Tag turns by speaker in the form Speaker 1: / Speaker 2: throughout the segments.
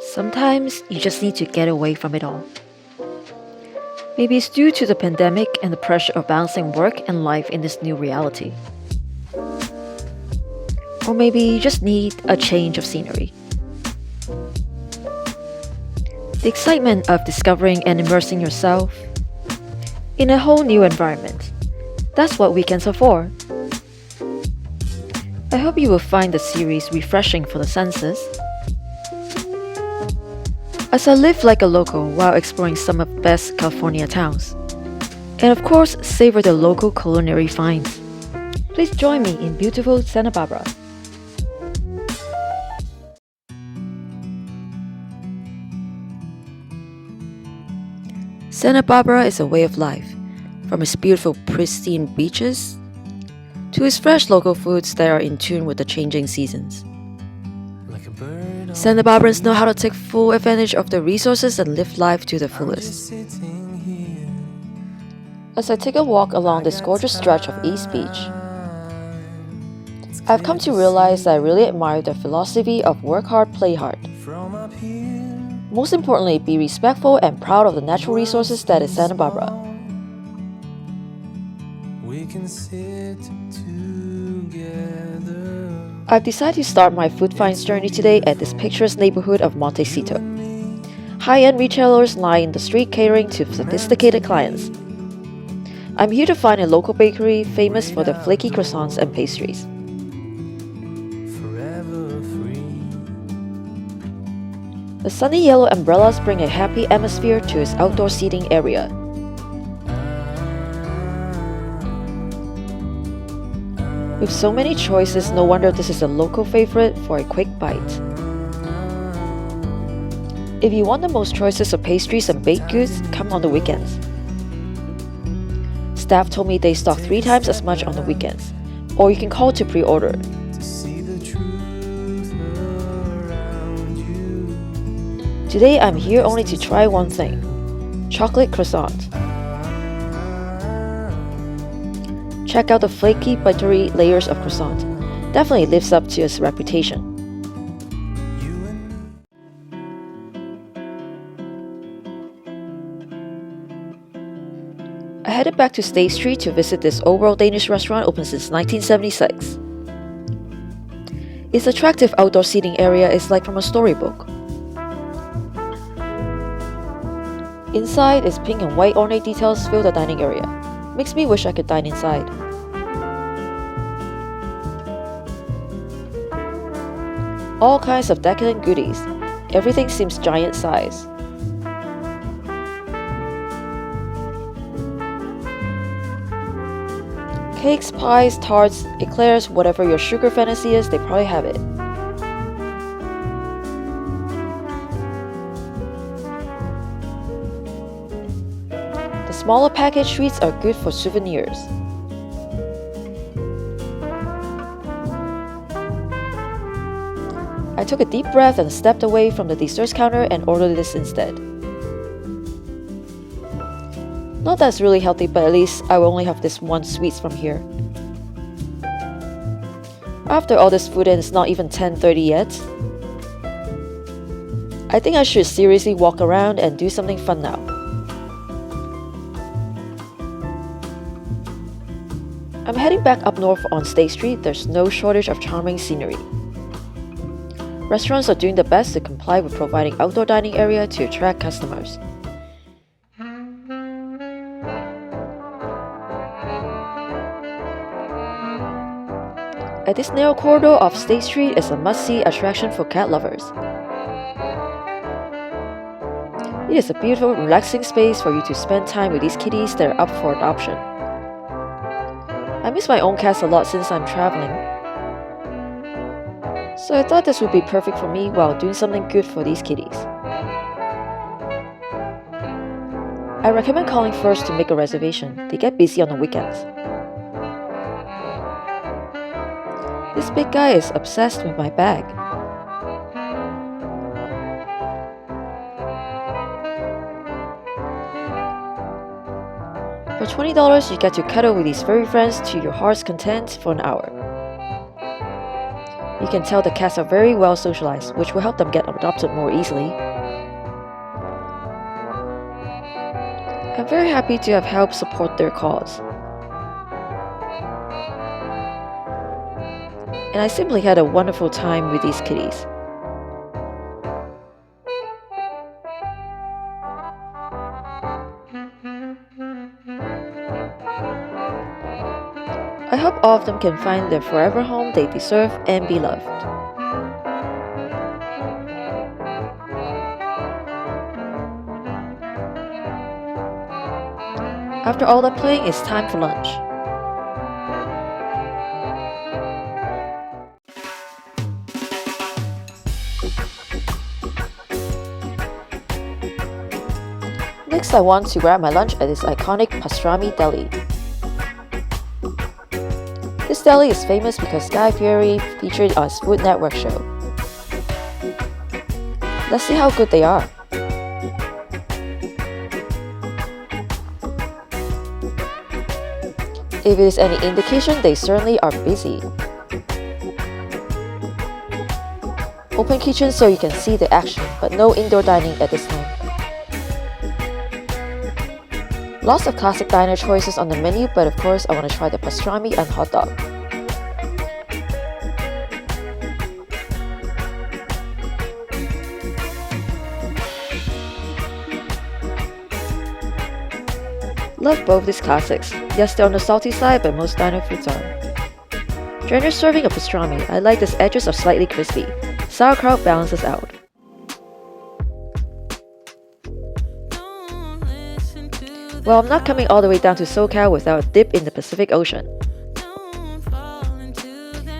Speaker 1: Sometimes you just need to get away from it all. Maybe it's due to the pandemic and the pressure of balancing work and life in this new reality. Or maybe you just need a change of scenery. The excitement of discovering and immersing yourself in a whole new environment. That's what weekends are for. I hope you will find the series refreshing for the senses. As I live like a local while exploring some of the best California towns. And of course, savor the local culinary finds. Please join me in beautiful Santa Barbara. Santa Barbara is a way of life, from its beautiful pristine beaches to its fresh local foods that are in tune with the changing seasons. Santa Barbarans know how to take full advantage of the resources and live life to the fullest. As I take a walk along this gorgeous stretch of East Beach, I've come to realize that I really admire the philosophy of work hard, play hard. Most importantly, be respectful and proud of the natural resources that is Santa Barbara. I've decided to start my food finds journey today at this picturesque neighborhood of Montecito. High-end retailers lie in the street catering to sophisticated clients. I'm here to find a local bakery famous for their flaky croissants and pastries. The sunny yellow umbrellas bring a happy atmosphere to its outdoor seating area. With so many choices, no wonder this is a local favorite for a quick bite. If you want the most choices of pastries and baked goods, come on the weekends. Staff told me they stock 3 times as much on the weekends, or you can call to pre-order. Today I'm here only to try one thing: chocolate croissant. Check out the flaky, buttery layers of croissant. Definitely lives up to its reputation. I headed back to State Street to visit this old-world Danish restaurant open since 1976. Its attractive outdoor seating area is like from a storybook. Inside, its pink and white ornate details fill the dining area. Makes me wish I could dine inside. All kinds of decadent goodies. Everything seems giant size. Cakes, pies, tarts, eclairs, whatever your sugar fantasy is, they probably have it. The smaller packaged treats are good for souvenirs. I took a deep breath and stepped away from the desserts counter and ordered this instead. Not that it's really healthy, but at least I will only have this one sweets from here. After all this food and it's not even 10:30 yet, I think I should seriously walk around and do something fun now. I'm heading back up north on State Street. There's no shortage of charming scenery. Restaurants are doing their best to comply with providing outdoor dining area to attract customers. At this narrow corridor of State Street is a must-see attraction for cat lovers. It is a beautiful, relaxing space for you to spend time with these kitties that are up for adoption. I miss my own cats a lot since I'm traveling, so I thought this would be perfect for me while doing something good for these kitties. I recommend calling first to make a reservation. They get busy on the weekends. This big guy is obsessed with my bag. For $20, you get to cuddle with these furry friends to your heart's content for an hour. You can tell the cats are very well socialized, which will help them get adopted more easily. I'm very happy to have helped support their cause. And I simply had a wonderful time with these kitties. I hope all of them can find their forever home they deserve and be loved. After all that playing, it's time for lunch. Next, I want to grab my lunch at this iconic Pastrami deli. This deli is famous because Pier featured on his Food Network show. Let's see how good they are. If it is any indication, they certainly are busy. Open kitchen so you can see the action, but no indoor dining at this time. Lots of classic diner choices on the menu, but of course I want to try the pastrami and hot dog. Love both these classics. Yes, they're on the salty side, but most diner foods are. During your serving of pastrami, I like these edges are slightly crispy. Sauerkraut balances out. Well, I'm not coming all the way down to SoCal without a dip in the Pacific Ocean.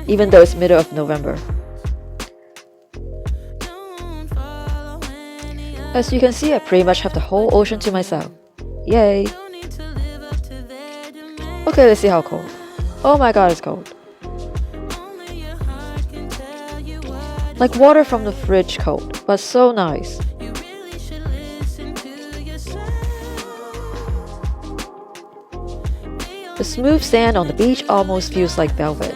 Speaker 1: Even though it's middle of November. As you can see, I pretty much have the whole ocean to myself. Yay! Okay, let's see how cold. Oh my god, it's cold. Like water from the fridge cold, but so nice. The smooth sand on the beach almost feels like velvet.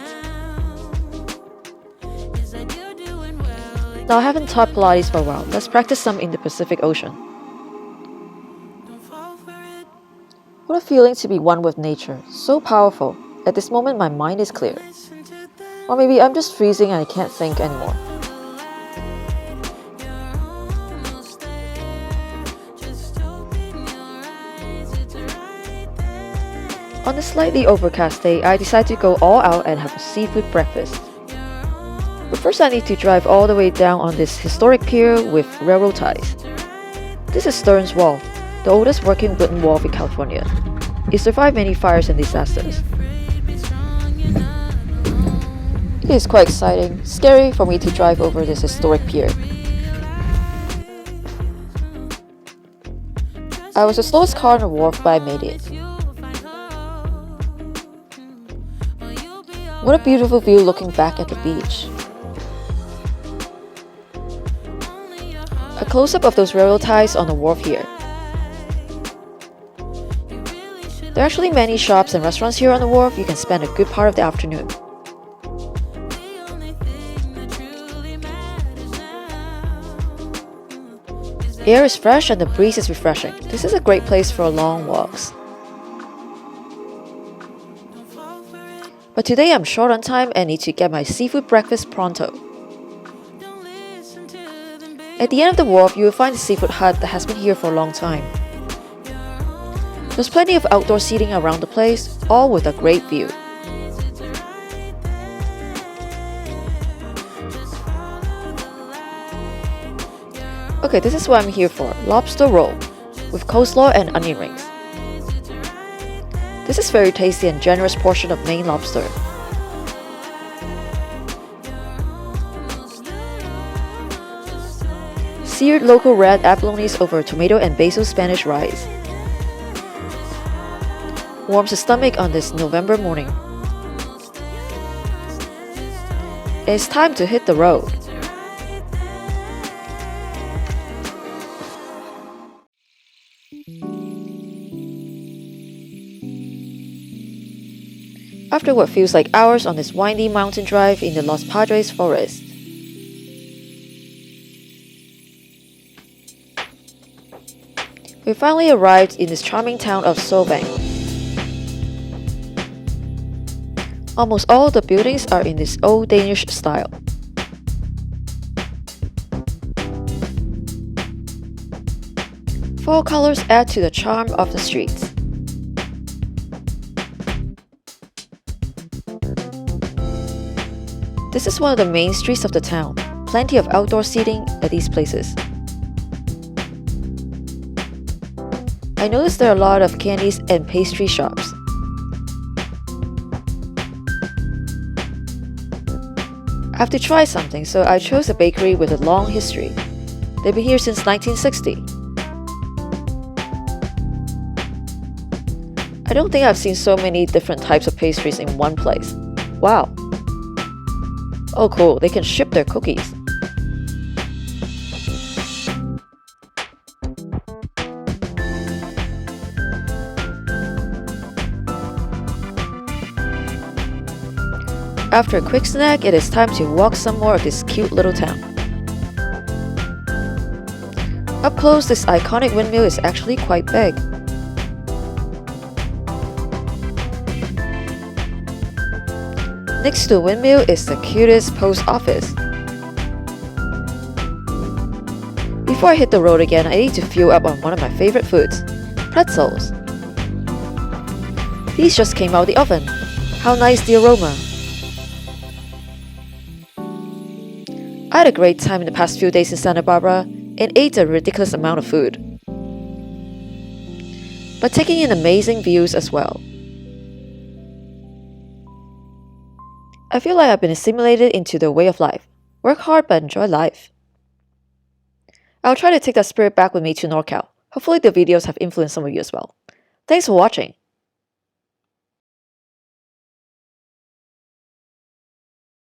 Speaker 1: Now I haven't taught Pilates for a while. Let's practice some in the Pacific Ocean. What a feeling to be one with nature. So powerful. At this moment my mind is clear. Or maybe I'm just freezing and I can't think anymore. On a slightly overcast day, I decide to go all out and have a seafood breakfast. But first I need to drive all the way down on this historic pier with railroad ties. This is Stearns Wharf, the oldest working wooden wharf in California. It survived many fires and disasters. It is quite exciting, scary for me to drive over this historic pier. I was the slowest car on the wharf, but I made it. What a beautiful view looking back at the beach. A close-up of those railroad ties on the wharf here. There are actually many shops and restaurants here on the wharf. You can spend a good part of the afternoon. The air is fresh and the breeze is refreshing. This is a great place for long walks. But today I'm short on time and need to get my seafood breakfast pronto. At the end of the wharf, you will find a seafood hut that has been here for a long time. There's plenty of outdoor seating around the place, all with a great view. Okay, this is what I'm here for. Lobster roll with coleslaw and onion rings. This is very tasty and generous portion of Maine lobster. Seared local red abalones over tomato and basil Spanish rice. Warms the stomach on this November morning. It's time to hit the road. After what feels like hours on this windy mountain drive in the Los Padres forest. We finally arrived in this charming town of Solvang. Almost all the buildings are in this old Danish style. Fall colors add to the charm of the streets. This is one of the main streets of the town. Plenty of outdoor seating at these places. I noticed there are a lot of candies and pastry shops. I have to try something, so I chose a bakery with a long history. They've been here since 1960. I don't think I've seen so many different types of pastries in one place. Wow! Oh cool, they can ship their cookies. After a quick snack, it is time to walk some more of this cute little town. Up close, this iconic windmill is actually quite big. Next to the windmill is the cutest post office. Before I hit the road again, I need to fuel up on one of my favorite foods, pretzels. These just came out of the oven. How nice the aroma! I had a great time in the past few days in Santa Barbara and ate a ridiculous amount of food, but taking in amazing views as well. I feel like I've been assimilated into the way of life. Work hard but enjoy life. I'll try to take that spirit back with me to NorCal. Hopefully the videos have influenced some of you as well. Thanks for watching.